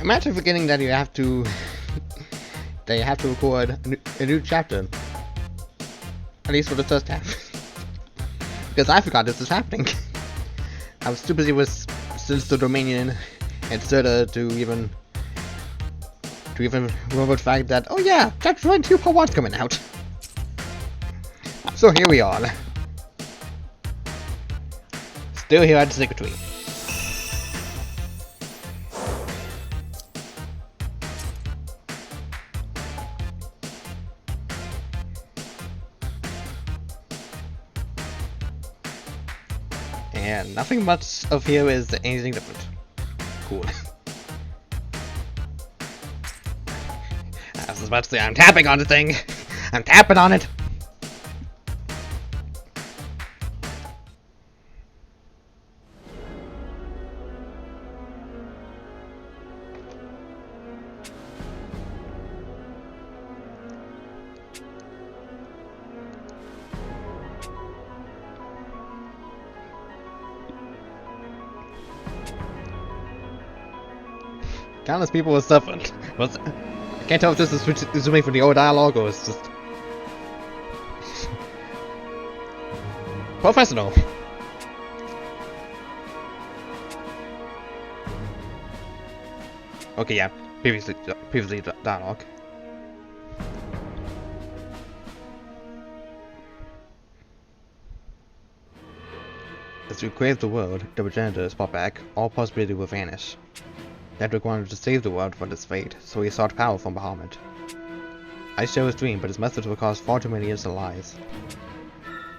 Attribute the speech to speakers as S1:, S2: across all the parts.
S1: Imagine forgetting that you have to record a new chapter. At least for the first half. Because I forgot this was happening. I was too busy with since the Dominion and Serta to even remember the fact that, oh yeah, chapter 22 part 1's coming out. So here we are. Still here at the Secret Tree. And nothing much of here is anything different. Cool. I was about to say, I'm tapping on the thing! I'm tapping on it! Countless people were suffering. I can't tell if this is resuming from the old dialogue or it's just professional. Okay, yeah, previously dialogue. As we crave the world, the progenitor is brought back. All possibility will vanish. Nedrick wanted to save the world from this fate, so he sought power from Bahamut. I share his dream, but his methods will cause far too many innocent lives.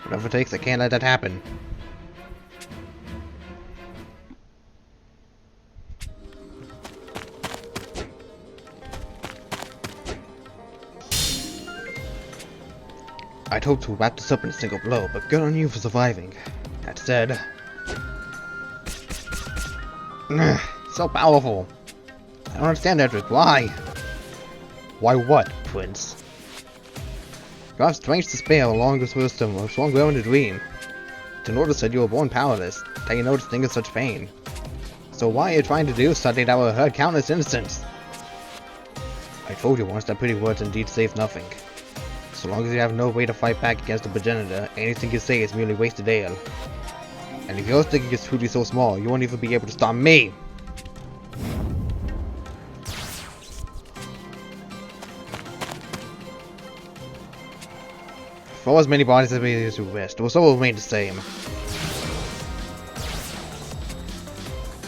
S1: Whatever it takes, I can't let that happen. I'd hoped to wrap this up in a single blow, but good on you for surviving. That said... so powerful. I don't understand, Nedrick. Why? Why what, Prince? You have strange despair, longest wisdom, or strong will in the dream. To notice that you were born powerless, that you know to think of such pain. So why are you trying to do something that will hurt countless innocents? I told you once that pretty words indeed save nothing. So long as you have no way to fight back against the progenitor, anything you say is merely wasted air. And if you're thinking it's truly so small, you won't even be able to stop me! For as many bodies as we rest, it will still remain the same.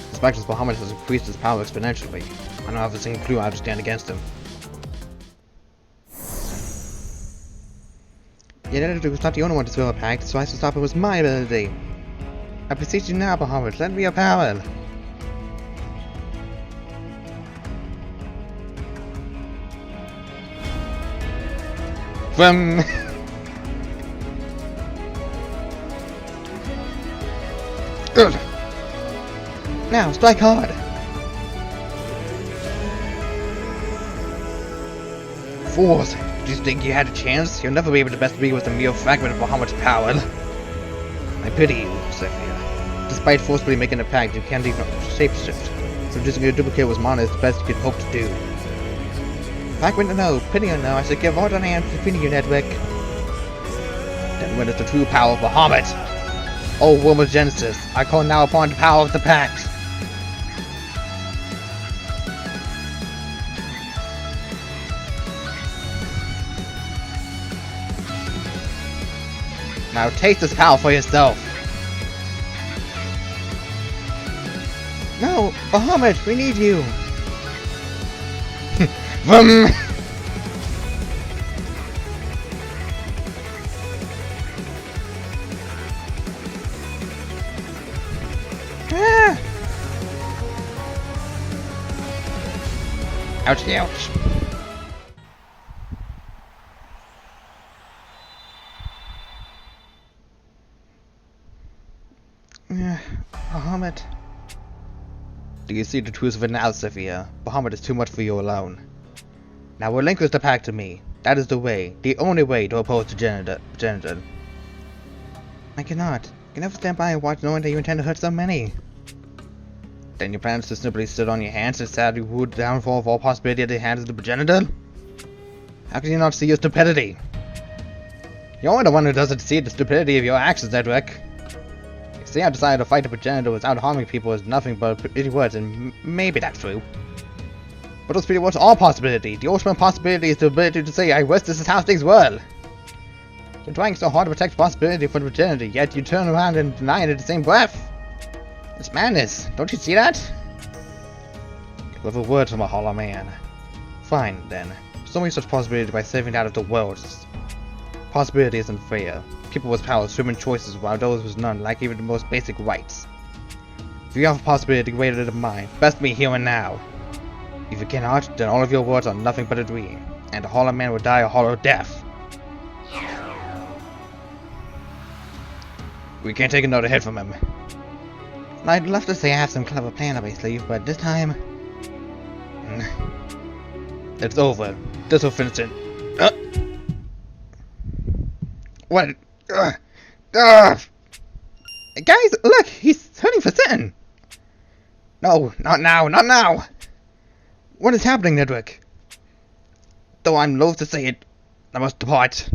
S1: This fact is Bahamut has increased his power exponentially. I don't have a single clue how to stand against him. Yet Nedrick was not the only one to spill a pact, so I should stop him with my ability. I beseech you now, Bahamut, lend me your power! From Good. Now, strike hard! Fools! Did you think you had a chance? You'll never be able to best me with a mere fragment of Bahamut's power. I pity you, Sophia. Despite forcibly making a pact, you can't even shapeshift. So using your duplicate was mana is the best you could hope to do. Fragment or no, pity or no, I should give all the hands to pity you, Nedrick. Then when is the true power of Bahamut? Oh, Wyrm of Genesis, I call now upon the power of the pact. Now taste this power for yourself. No, Bahamut, we need you. Vroom. Ouch, ouch. Bahamut. Do you see the truth of it now, Sophia? Bahamut is too much for you alone. Now relinquish the pact to me. That is the way, the only way to oppose the progenitor. I cannot. I can never stand by and watch knowing that you intend to hurt so many. Then you plan to simply sit on your hands and sadly would downfall of all possibility at the hands of the progenitor? How can you not see your stupidity? You're the one who doesn't see the stupidity of your actions, Nedrick. You see, I decided to fight the progenitor without harming people is nothing but pretty words, and maybe that's true. But those pretty words are all possibility. The ultimate possibility is the ability to say, I wish this is how things were. You're trying so hard to protect possibility for the progenitor, yet you turn around and deny it in the same breath. It's madness. Don't you see that? With a word from a hollow man. Fine, then. So many such possibility by saving out of the world. Possibility isn't fair. People with power swim in choices while those with none lack even the most basic rights. If you have a possibility greater than mine, best me here and now. If you cannot, then all of your words are nothing but a dream, and the hollow man will die a hollow death. We can't take another hit from him. I'd love to say I have some clever plan up my sleeve, but this time... It's over. This will finish it. What? Guys, look! He's turning for sin! No, not now, not now! What is happening, Nedrick? Though I'm loath to say it, I must depart.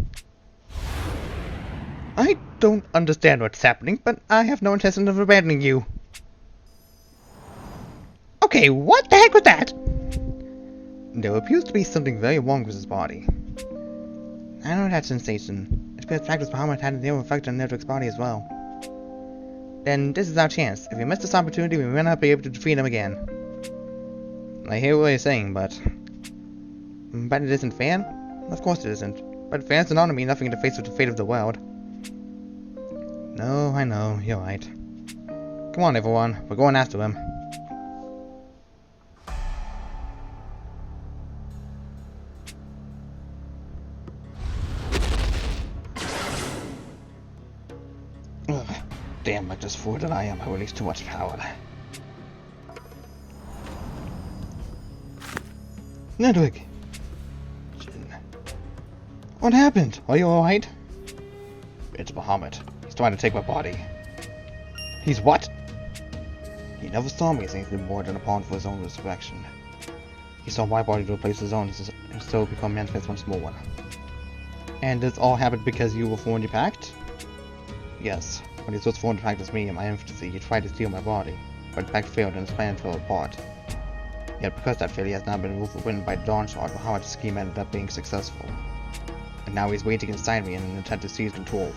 S1: I don't understand what's happening, but I have no intention of abandoning you. Okay, what the heck was that? There appears to be something very wrong with his body. I know that sensation. It appears Practice Bahamut had a near effect on Nedrick's body as well. Then this is our chance. If we miss this opportunity, we may not be able to defeat him again. I hear what you're saying, but it isn't fair? Of course it isn't. But fairness and honor mean nothing in the face of the fate of the world. No, I know, you're right. Come on, everyone, we're going after him. Ugh, damn, like this fool that I am, I release too much power. Nedrick! What happened? Are you alright? It's Bahamut. He's trying to take my body. He's what? He never saw me as anything more than a pawn for his own resurrection. He saw my body to replace his own and so become manifest once more. And this all happened because you were formed a pact? Yes. When he was formed a pact with me in my infancy, he tried to steal my body, but the pact failed and his plan fell apart. Yet because that failure has now been overridden by Dawn Shard, Bahamut's scheme ended up being successful. And now he's waiting inside me in an attempt to seize control.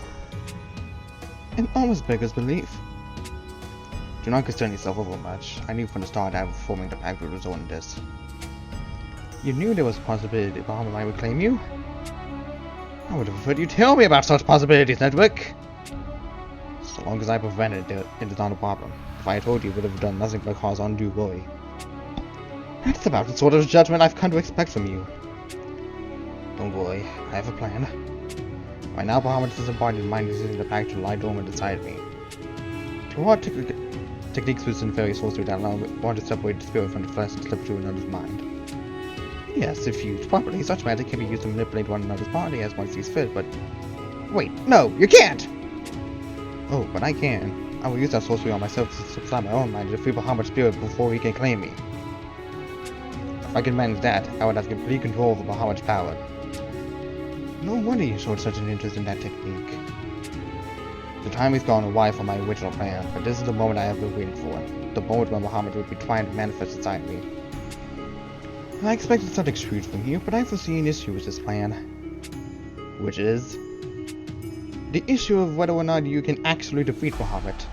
S1: It almost beggars belief. Do not concern yourself over much. I knew from the start that forming the pact would result in this. You knew there was a possibility that Bahamut might reclaim you? I would have preferred you tell me about such possibilities, Nedrick! So long as I prevented it, it is not a problem. If I had told you, it would have done nothing but cause undue worry. That's about the sort of judgment I've come to expect from you. Don't worry, I have a plan. Right now, Bahamut's disembodied mind is using the pact to lie dormant inside me. There are techniques within various sorcery that allow one to separate the spirit from the flesh and slip through another's mind. Yes, if used properly, such magic can be used to manipulate one another's body as one sees fit, but... Wait, no, you can't! Oh, but I can. I will use that sorcery on myself to subside my own mind to free Bahamut's spirit before he can claim me. If I can manage that, I would have complete control over Bahamut's power. No wonder you showed such an interest in that technique. The time is gone away from my original plan, but this is the moment I have been waiting for. The moment when Bahamut would be trying to manifest inside me. I expected something shrewd from you, but I foresee an issue with this plan. Which is... the issue of whether or not you can actually defeat Bahamut.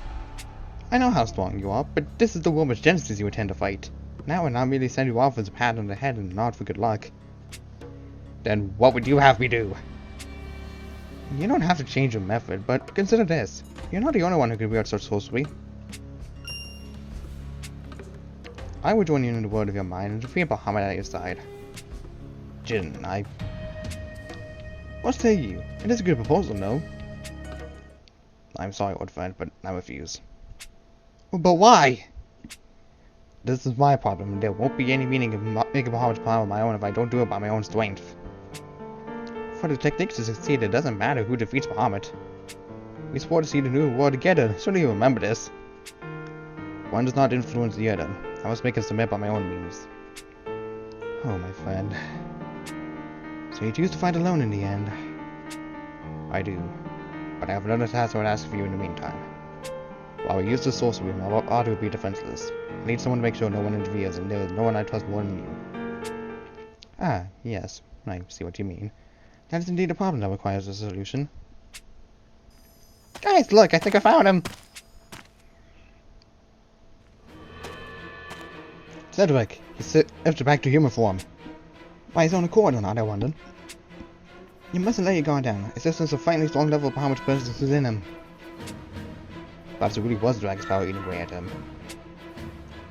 S1: I know how strong you are, but this is the Wyrm of Genesis you intend to fight. Now and not merely send you off as a pat on the head and a nod for good luck. Then what would you have me do? You don't have to change your method, but consider this. You're not the only one who can wield such sorcery. I will join you in the world of your mind and defeat Bahamut at your side. Jin, what say you? It is a good proposal, no? I'm sorry, old friend, but I refuse. But why? This is my problem, and there won't be any meaning of making Bahamut's power on my own if I don't do it by my own strength. For the techniques to succeed, it doesn't matter who defeats Bahamut. We swore to see the new world together, so do you remember this? One does not influence the other. I must make a submit by my own means. Oh, my friend. So you choose to fight alone in the end? I do. But I have another task I would ask of you in the meantime. While we use the sorcery, my body will be defenseless. I need someone to make sure no one interferes, and there is no one I trust more than you. Ah, yes. I see what you mean. That is indeed a problem that requires a solution. Guys, look! I think I found him! Nedrick! He's lifted back to human form. By his own accord or not, I wondered. You mustn't let your guard down. Assistance of finally strong level of how much presence is in him. Perhaps it really was Dragon's power eating away at him.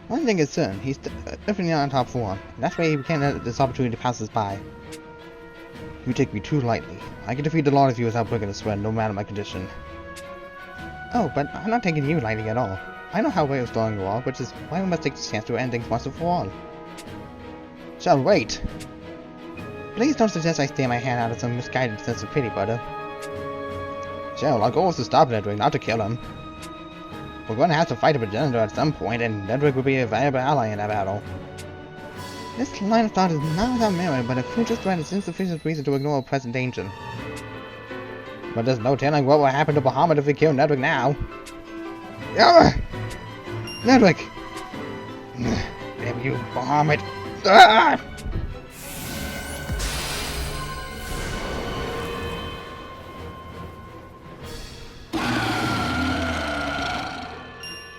S1: One thing is certain, he's definitely not on top form, and that's why we can't let this opportunity pass us by. You take me too lightly. I can defeat a lot of you without breaking a sweat, no matter my condition. Oh, but I'm not taking you lightly at all. I know how way of strong you are, which is why we must take this chance to end things once and for all. Shall wait. Please don't suggest I stay my hand out of some misguided sense of pity, brother. Shall, our goal is to stop Nedrick, not to kill him. We're going to have to fight a progenitor at some point, and Nedrick will be a valuable ally in that battle. This line of thought is not without merit, but a future threat is insufficient reason to ignore present danger. But there's no telling what will happen to Bahamut if we kill Nedrick now. Nedrick! Damn you, Bahamut!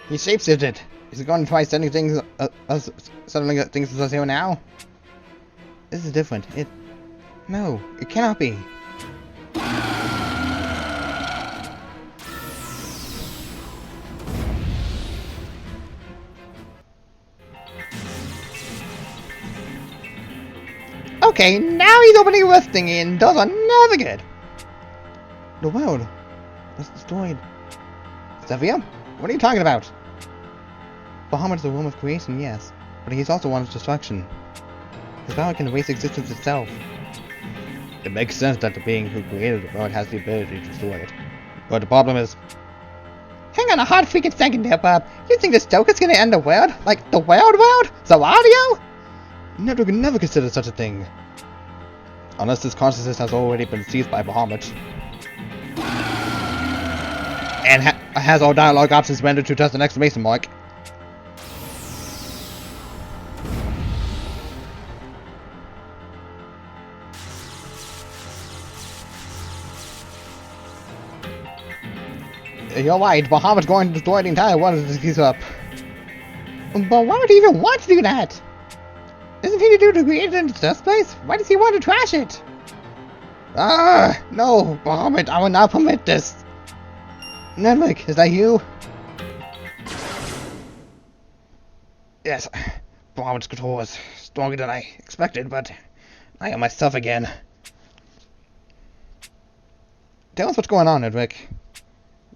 S1: He shapeshifted! Is he going to try sending things, settling things to us here now? This is different. No, it cannot be. Okay, now he's opening a rift thingy, and those are never good. The world was destroyed. Zephyr? What are you talking about? Bahamut is a womb of creation, yes, but he's also one of destruction. His power can erase existence itself. It makes sense that the being who created the world has the ability to destroy it. But the problem is... Hang on a hot freaking second there, Bob. You think this joke is gonna end the world? Like, the world? Zawadio? Nedrick could never consider such a thing. Unless his consciousness has already been seized by Bahamut. And has all dialogue options rendered to just an exclamation mark. You're right, Bahamut's going to destroy the entire world if this keeps up. But why would he even want to do that? Isn't he due to create it in the first place? Why does he want to trash it? No, Bahamut, I will not permit this. Nedrick, is that you? Yes, Bahamut's control was stronger than I expected, but I am myself again. Tell us what's going on, Nedrick.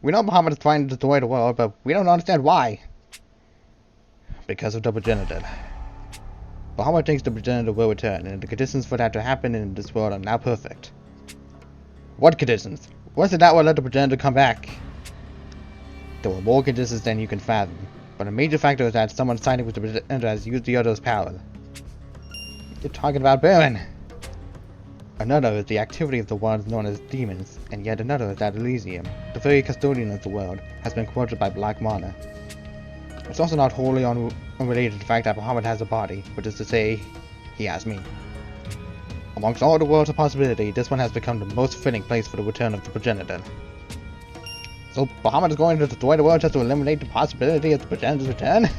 S1: We know Bahamut is trying to destroy the world, but we don't understand why. Because of the progenitor. Bahamut thinks the progenitor will return, and the conditions for that to happen in this world are now perfect. What conditions? Was it that will let the progenitor come back? There were more conditions than you can fathom, but a major factor is that someone siding with the progenitor has used the other's power. You're talking about Wyrm. Another is the activity of the ones known as demons, and yet another is that Elysium, the very custodian of the world, has been corrupted by Black Mana. It's also not wholly unrelated to the fact that Bahamut has a body, which is to say, he has me. Amongst all the worlds of possibility, this one has become the most fitting place for the return of the progenitor. So Bahamut is going to destroy the world just to eliminate the possibility of the progenitor's return?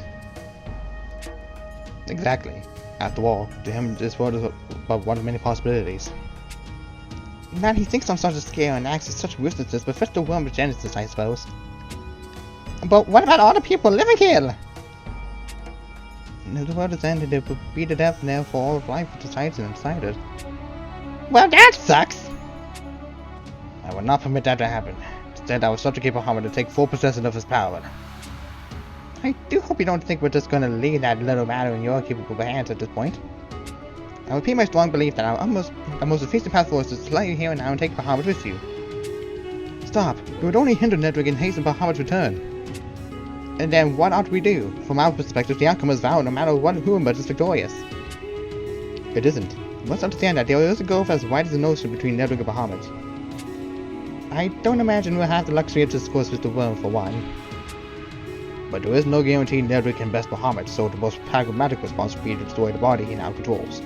S1: Exactly. After all, to him this world is but one of many possibilities. Man, he thinks on such a scale and acts with such ruthlessness befits the Wyrm of Genesis, I suppose. But what about all the people living here? If the world is ended, it will be the death knell for all of life with the sides inside it. Well, that sucks! I will not permit that to happen. Instead, I will subjugate Bahamut to take full possession of his power. I do hope you don't think we're just going to leave that little matter in your capable hands at this point. I repeat my strong belief that our most efficient path forward is to let you here and now and take Bahamut with you. Stop! You would only hinder Nedrick and hasten Bahamut's return. And then what ought we do? From our perspective, the outcome is valid no matter who emerges victorious. It isn't. You must understand that there is a gulf as wide as the ocean between Nedrick and Bahamut. I don't imagine we'll have the luxury of discourse with the Wyrm for one. But there is no guarantee Nedrick can best Bahamut, so the most pragmatic response would be to destroy the body in our controls.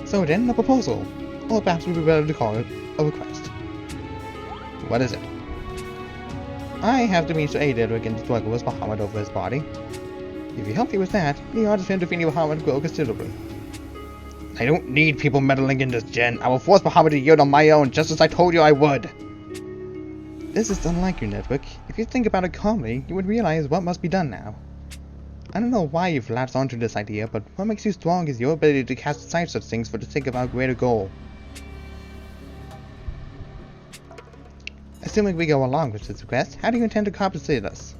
S1: So then, a proposal. Or perhaps we would be better to call it a request. What is it? I have the means to aid Nedrick in the struggle with Bahamut over his body. If you help me with that, the odds of him defeating Bahamut grow considerably. I don't need people meddling in this, Jen. I will force Bahamut to yield on my own, just as I told you I would. This is unlike you, Nedrick. If you think about it calmly, you would realize what must be done now. I don't know why you've latched onto this idea, but what makes you strong is your ability to cast aside such things for the sake of our greater goal. Assuming we go along with this request, how do you intend to compensate us?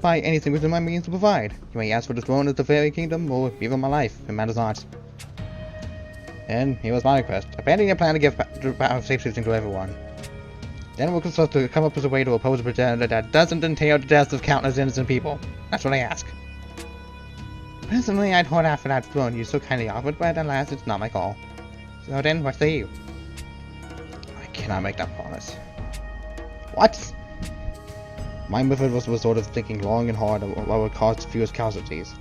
S1: By anything within my means to provide. You may ask for the throne of the fairy kingdom, or even my life. It matters not. And here was my request. Abandon your plan to give the power of shapeshifting to everyone. Then we'll consult to come up with a way to oppose a pretender that doesn't entail the deaths of countless innocent people. That's what I ask. Personally, I'd hold out for that throne you so kindly offered, but alas, it's not my call. So then, what say you? I cannot make that promise. What? My method was a sort of thinking long and hard about what would cause fewest casualties.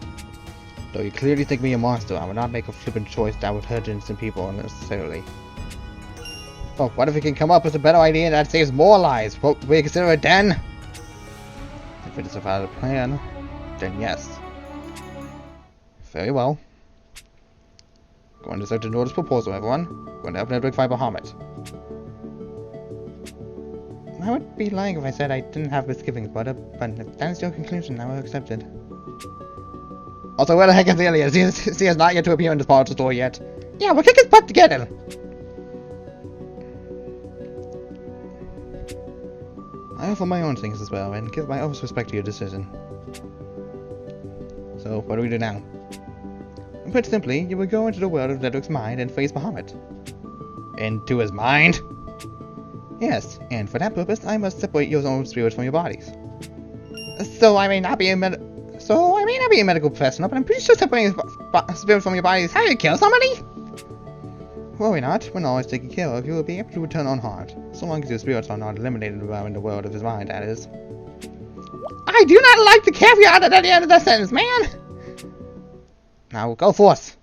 S1: Though you clearly think me a monster, I would not make a flippant choice that would hurt innocent people unnecessarily. Oh, what if we can come up with a better idea that saves more lives? What we consider it then? If it is a valid plan, then yes. Very well. Going to start to know this proposal, everyone. Going to help Nedrick fight Bahamut. I would be lying if I said I didn't have misgivings about it, but if that is your conclusion, I will accept it. Also, where the heck is Elias? He has not yet to appear in this part of the story yet. Yeah, we'll kick his butt together! I offer my own things as well, and give my utmost respect to your decision. So, what do we do now? Put simply, you will go into the world of Nedrick's mind and face Bahamut. Into his mind? Yes, and for that purpose, I must separate your own spirits from your bodies. So I may not be a medical professional, but I'm pretty sure separating spirits from your body is how you kill somebody? Worry not, when all is taken care of, you will be able to return unharmed. So long as your spirits are not eliminated in the world of his mind, that is. I do not like the caveat at the end of that sentence, man! Now, go forth!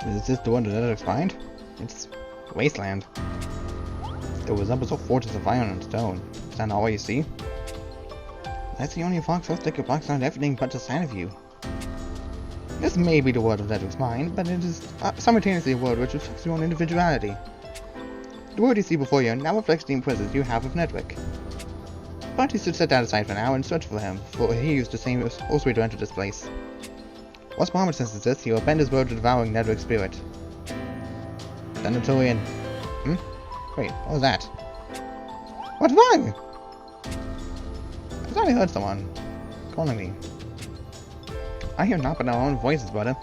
S1: Is this the one that Nedrick's mind? It's wasteland. It resembles a fortress of iron and stone. Is that not what you see? That's the only fox that could box around everything but the sight of you. This may be the world of Nedrick's mind, but it is simultaneously a world which reflects your own individuality. The world you see before you now reflects the impressions you have of Nedrick. But you should set that aside for now and search for him, for he used the same way to enter this place. Once Bahamut senses this, he will bend his word to devouring Nedrick's spirit. Send him to in. Wait, what was that? What's wrong? I thought I heard someone calling me. I hear not but our own voices, brother.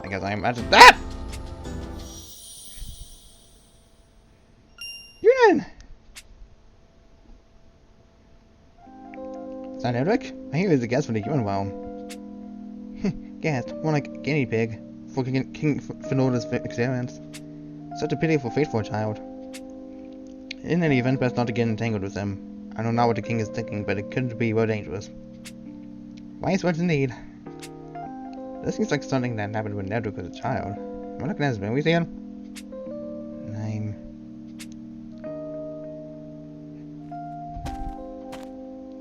S1: I guess I imagine that! Yunan! Is that Nedrick? I hear he's a guest from the human realm. Guest, more like a guinea pig for King Finoda's experience. Such a pitiful fate for a child. In any event, best not to get entangled with them. I know not what the king is thinking, but it could be more dangerous. Wise words indeed. This seems like something that happened when Nedrick was a child. Am I looking at his memories here? Name.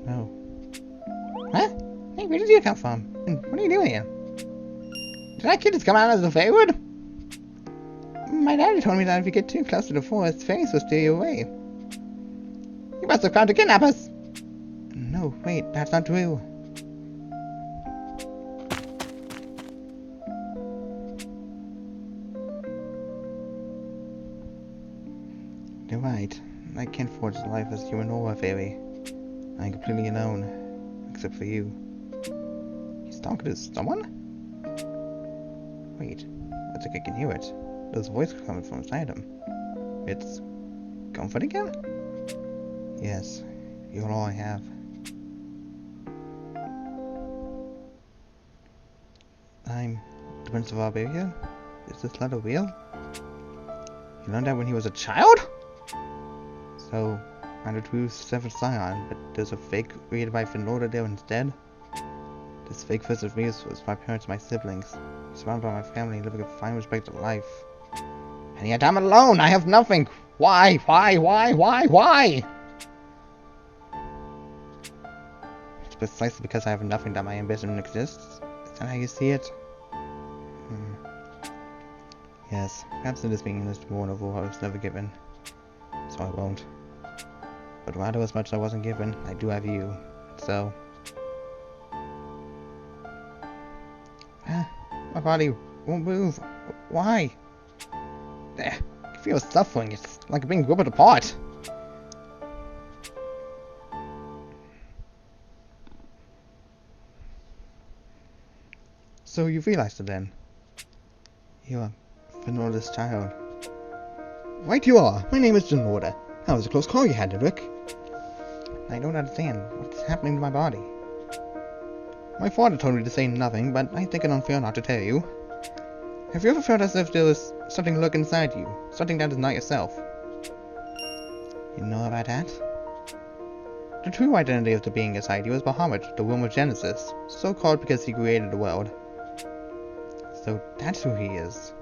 S1: Oh. Huh? Hey, where did you come from? And what are you doing here? Did that kid just come out as a fairy wood? My daddy told me that if you get too close to the forest, fairies will steal you away. You must have come to kidnap us! No, wait, that's not true. You're right. I can't forge life as human or a fairy. I'm completely alone. Except for you. He's talking to someone? Wait, I think I can hear it. There's a voice coming from inside him. It's comfort again? Yes, you're all I have. I'm the Prince of Oblivion? Is this letter real? He learned that when he was a child? So, I'm the true 7th Scion, but there's a fake created by Finlorda there instead? This fake version of me was my parents and my siblings, surrounded by my family, living a fine, respected life. And yet I'm alone! I have nothing! Why? Why? It's precisely because I have nothing that my ambition exists. Is that how you see it? Yes, perhaps it is being this born of what I was never given. So I won't. But rather as much as I wasn't given, I do have you. So... my body won't move. Why? There. I can feel suffering. It's like being ripped apart. So you realized it then? You're Finlorda's child. Right you are. My name is Finlorda. That was a close call you had, Nedrick. I don't understand what's happening to my body. My father told me to say nothing, but I think it unfair not to tell you. Have you ever felt as if there was something lurking inside you? Something that is not yourself? You know about that? The true identity of the being inside you is Bahamut, the womb of Genesis, so called because he created the world. So that's who he is.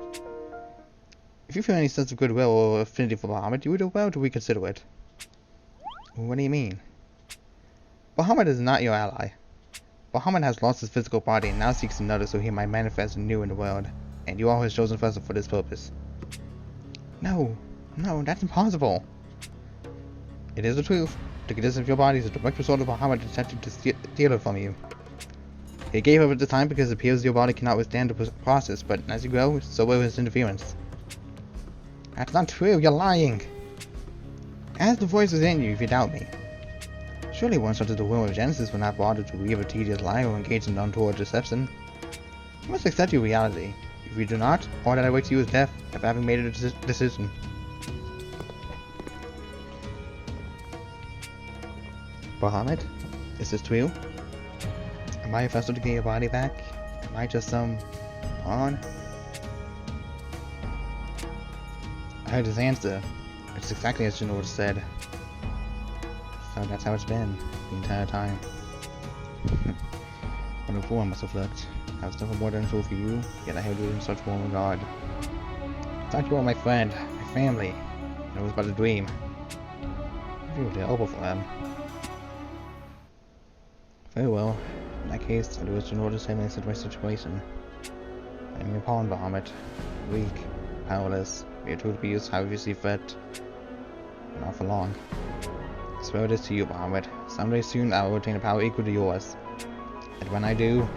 S1: If you feel any sense of goodwill or affinity for Bahamut, you would do well to reconsider it. What do you mean? Bahamut is not your ally. Bahamut has lost his physical body and now seeks another so he might manifest anew in the world, and you are his chosen vessel for this purpose. No, that's impossible. It is the truth. The condition of your body is a direct result of Bahamut attempting to steal it from you. He gave up at the time because it appears your body cannot withstand the process, but as you grow, so will his interference. That's not true, you're lying! Ask the voices in you if you doubt me. Surely one such as the womb of Genesis will not bother to weave a tedious lie or engage in untoward deception. You must accept your reality. If you do not, all that awaits you is death, after having made a decision. Bahamut, is this true? Am I a vessel to get your body back? Am I just some pawn? I heard his answer. It's exactly as Jinor said. So that's how it's been the entire time. What a fool I must have looked. I was never more than a fool for you, yet I held you in such warm regard. I thought you were my friend, my family, and it was but a dream. You were terrible for them. Very well. In that case, I'll do as Jinor said in my situation. I am your pawn, Bahamut. Weak, powerless, be a tool to be used however you see fit. But not for long. I swear this to you, Bahamut. Someday soon I will attain a power equal to yours. And when I do...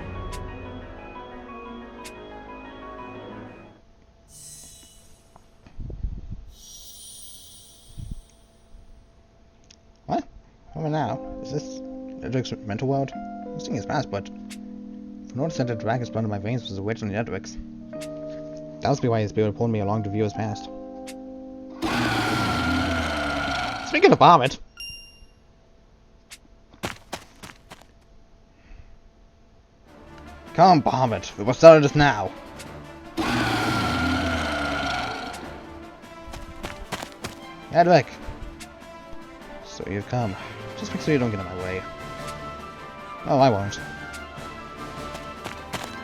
S1: What? What now? Is this Nedrick's mental world? This thing is fast, but... Finlorda sent a dragon's blood in my veins was a witch on the Nedrick's. That must be why his spirit pulled me along to view his past. Speaking of Bahamut... Come, Bahamut, we must settle this now. Nedrick! So you've come. Just make sure you don't get in my way. Oh, I won't.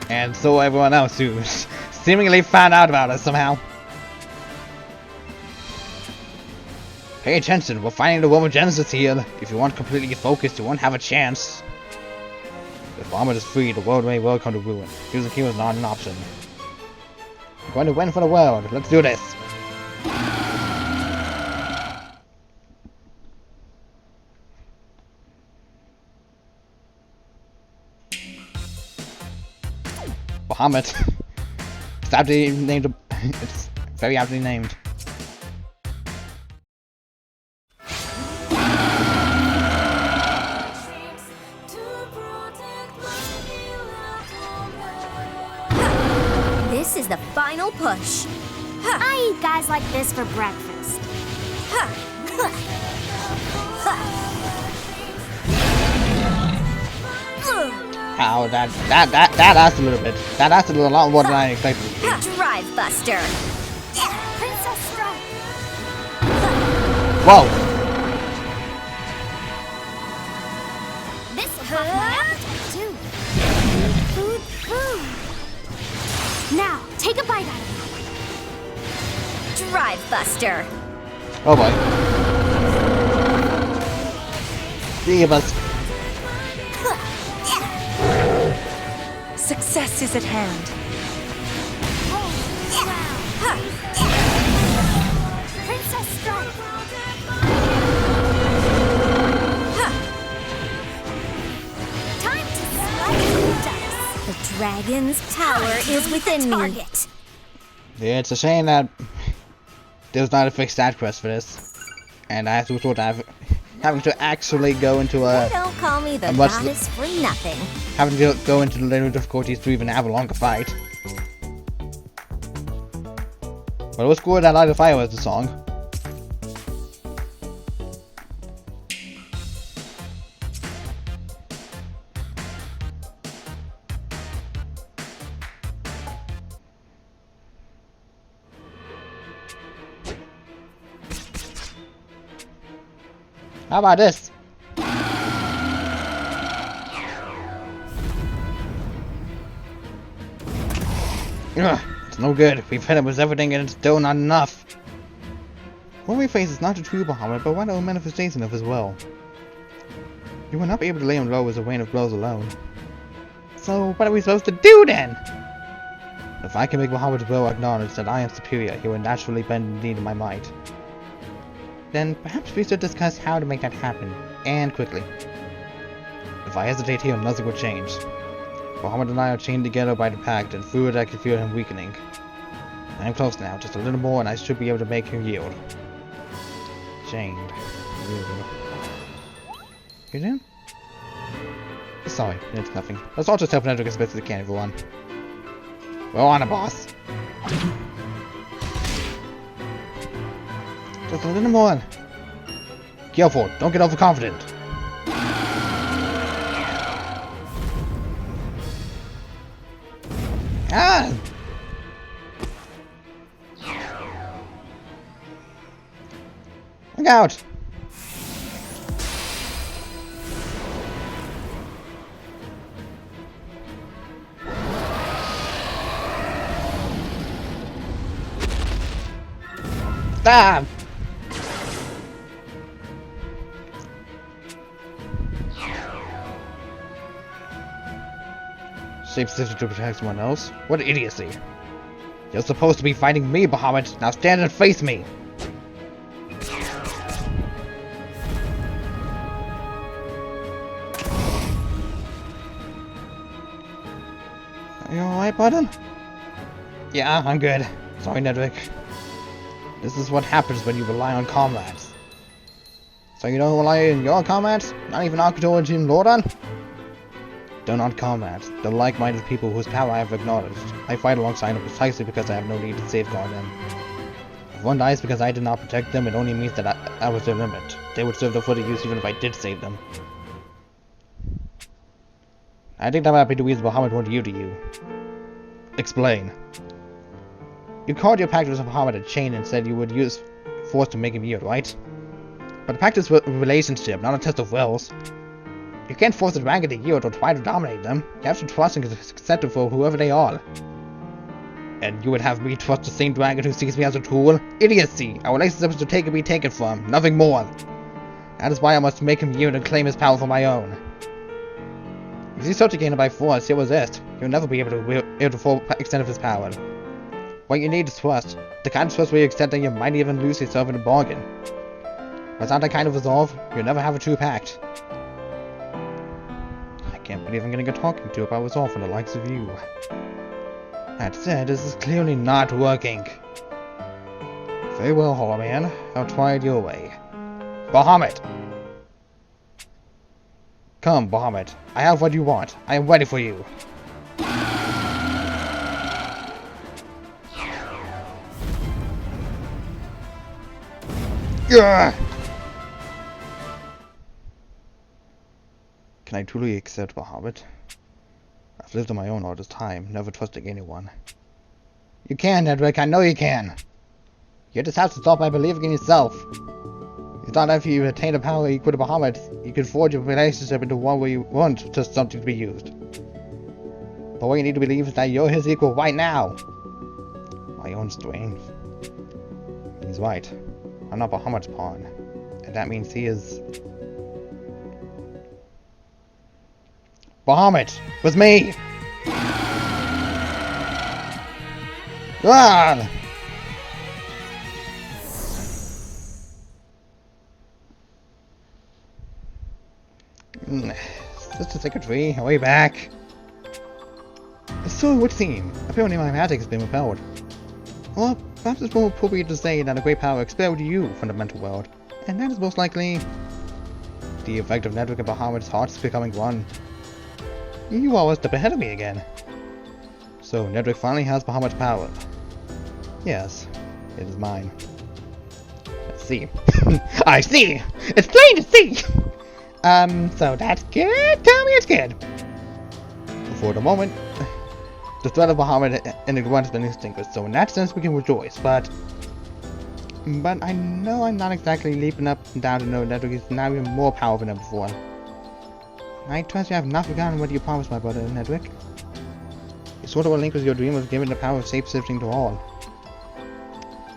S1: And so everyone else who seemingly found out about us somehow. Pay attention, we're finding the womb of Genesis here. If you aren't completely focused, you won't have a chance. If Bahamut is free, the world may well come to ruin. Choosing here is not an option. I'm going to win for the world. Let's do this. Bahamut. It's aptly named. It's very aptly named.
S2: This is the push. I eat guys like this for breakfast.
S1: Ow, that lasted a little bit. That lasted a lot more than I expected.
S2: Drive Buster. Princess Strike.
S1: Whoa!
S2: This will have my appetite too. Food. Now, take a bite out of it. Drive Buster.
S1: Oh boy. 3 of us.
S3: Success is at hand.
S2: Princess Strike. Time to slice the dice. The dragon's power is within me.
S1: Yeah, it's a shame that there's not a fixed stat quest for this, and I have to resort to having to actually go into a.
S2: Don't call me the goddess for nothing.
S1: Having to go into the later difficulties to even have a longer fight. But it was cool that Light of Fire was the song. How about this? Ugh, it's no good. We've hit him with everything and it's still not enough. What we face is not a true Bahamut, but one of a manifestation of his will. You will not be able to lay him low with a rain of blows alone. So what are we supposed to do then? If I can make Bahamut's will acknowledge that I am superior, he will naturally bend the knee to my might. Then perhaps we should discuss how to make that happen, and quickly. If I hesitate here, nothing will change. Bahamut and I are chained together by the pact, and through it I can feel him weakening. I am close now, just a little more and I should be able to make him yield. Chained. You doing? Sorry, it's nothing. Let's all just help Nedrick as best as we can, everyone. We're on a boss. Just a little more. Careful, don't get overconfident. Ah! Look out! Stop! Shapeshifter to protect someone else? What idiocy! You're supposed to be fighting me, Bahamut! Now stand and face me! Are you alright, button? Yeah, I'm good. Sorry, Nedrick. This is what happens when you rely on comrades. So you don't rely on your comrades? Not even Arctor and Team Lordan? They're not comrades. They're like-minded people whose power I have acknowledged. I fight alongside them precisely because I have no need to safeguard them. If one dies because I did not protect them, it only means that I was their limit. They would serve their further use even if I did save them. I think that might be the reason Bahamut wanted you to you. Explain. You called your pact with Bahamut a chain and said you would use force to make him yield, right? But the pact is a relationship, not a test of wills. You can't force a dragon to yield or try to dominate them. You have to trust and accept them for whoever they are. And you would have me trust the same dragon who sees me as a tool? Idiocy! Our relationship is to take and be taken from, nothing more. That is why I must make him yield and claim his power for my own. If you start to gain it by force, he'll resist. You'll never be able to wield the full extent of his power. What you need is trust. The kind of trust where you accept that you might even lose yourself in the bargain. Without that kind of resolve, you'll never have a true pact. I can't believe I'm getting a talking to about resolve from the likes of you. That said, this is clearly not working. Very well, Hollow Man. I'll try it your way. Bahamut! Come, Bahamut. I have what you want. I am ready for you. Ugh. Can I truly accept Bahamut? I've lived on my own all this time, never trusting anyone. You can, Nedrick, I know you can! You just have to stop by believing in yourself. You thought after you attain a power equal to Bahamut, you could forge a relationship into one where you want just something to be used. But what you need to believe is that you're his equal right now. My own strength. He's right. I'm not Bahamut's pawn. And that means he is... Bahamut! Was me! Ah! Sister Secretary, are we back? So it would seem. Apparently my magic has been repelled. Or perhaps it's more appropriate to say that a great power expelled you from the mental world, and that is most likely the effect of Nedrick and Bahamut's hearts becoming one. You are a step ahead of me again. So Nedrick finally has Bahamut's power. Yes, it is mine. Let's see. I see! It's plain to see! So that's good? Tell me it's good! For the moment, the threat of Bahamut and the Grunt has been extinguished, so in that sense we can rejoice, but I know I'm not exactly leaping up and down to know that Nedrick is now even more powerful than before. I trust you have not forgotten what you promised my brother, Nedrick. You sort of a link with your dream of giving the power of shape-shifting to all.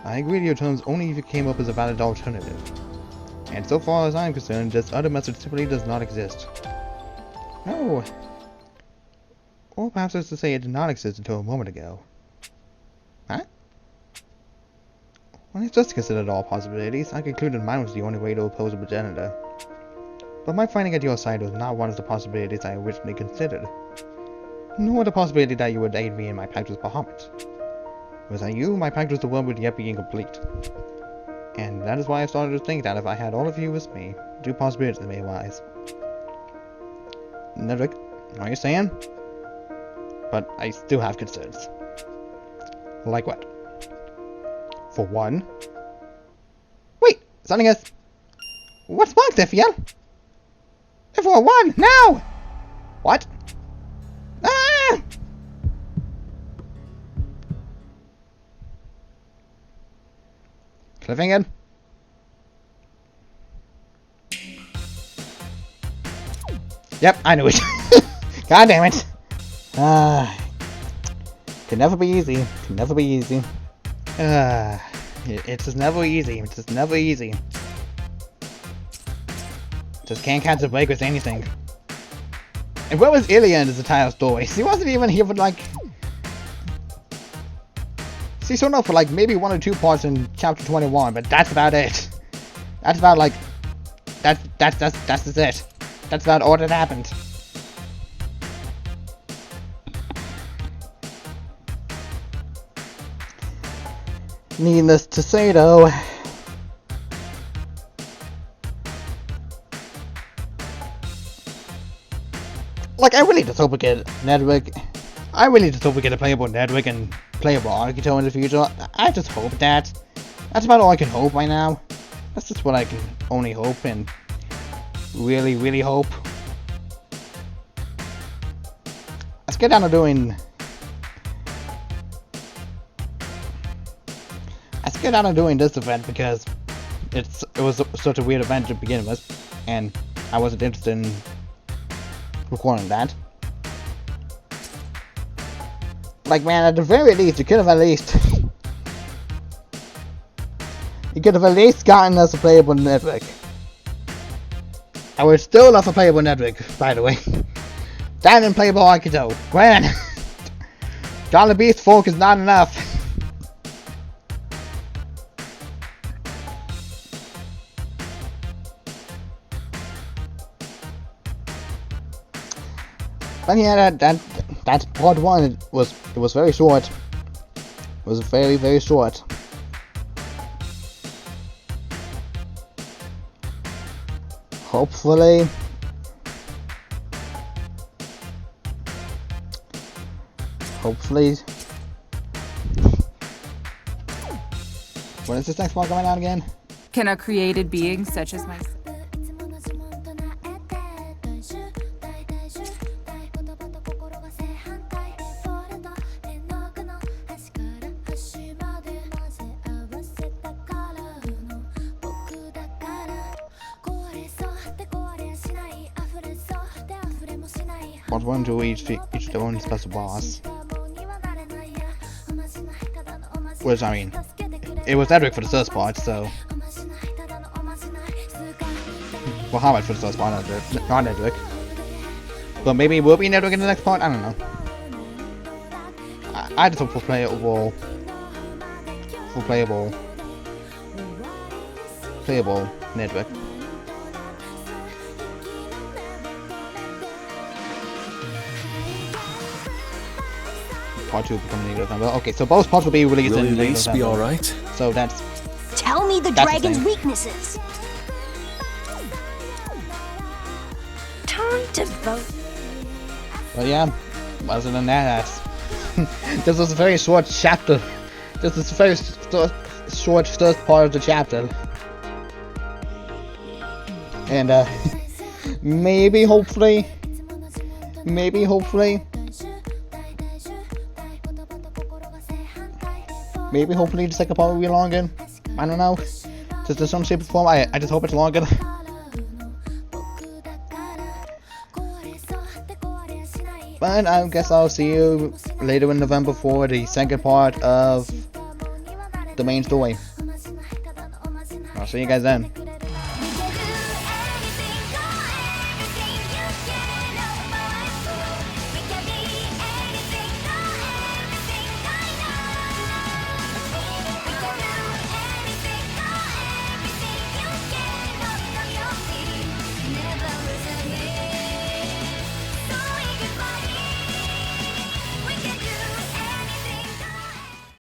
S1: I agree to your terms only if you came up as a valid alternative. And so far as I'm concerned, this other method simply does not exist. No. Or perhaps it's to say it did not exist until a moment ago. Huh? When I just considered all possibilities, I concluded mine was the only way to oppose a progenitor. But my finding at your side was not one of the possibilities I originally considered. Nor the possibility that you would aid me in my pact with Bahamut. Without you, my pact with the world would yet be incomplete. And that is why I started to think that if I had all of you with me, two possibilities may arise. Nedrick, I understand? But I still have concerns. Like what? For one... Wait! Something is... What's wrong, Zephyr? For one! Now! What? Ah! Cliffhanger? Yep, I knew it. God damn it. Can never be easy. Can never be easy. It's just never easy. It's just never easy. Just can't catch a break with anything. And where was Ilya in this entire story? She wasn't even here for like... She showed up for like maybe 1 or 2 parts in chapter 21, but that's about it. That's about like... That's it. That's about all that happened. Needless to say though... Like, I really just hope we get Nedrick. I really just hope we get a playable Nedrick and playable Archito in the future. I just hope that. That's about all I can hope right now. That's just what I can only hope and really, really hope. Let's get down to doing... Let's get down to doing this event because it was such a weird event to begin with, and I wasn't interested in recording that. Like, man, at the very least, you could have at least... you could have at least gotten us a playable Nedrick. I would still love a playable Nedrick, by the way. That and playable Archito. Man! Golden Beast Folk is not enough. But yeah, that's part 1. It was very short. It was very, very short. Hopefully, when is this next part coming out again?
S3: Can a created being such as myself?
S1: Part 1 to each their own special boss. Which, I mean, it was Nedrick for the first part, so... Well, Hamid for the first part, not Nedrick. But maybe it will be Nedrick in the next part? I don't know. I just hope for playable Nedrick. Part 2 becoming November. Okay, so both parts will be released in November.
S4: Be alright?
S1: So that's...
S2: Tell me the dragon's weaknesses. Time to vote.
S1: But yeah, other than that, this was a very short chapter. This is a very short first part of the chapter. And maybe hopefully the second part will be longer. I don't know. Just in some shape or form. I just hope it's longer. But I guess I'll see you later in November for the second part of the main story. I'll see you guys then.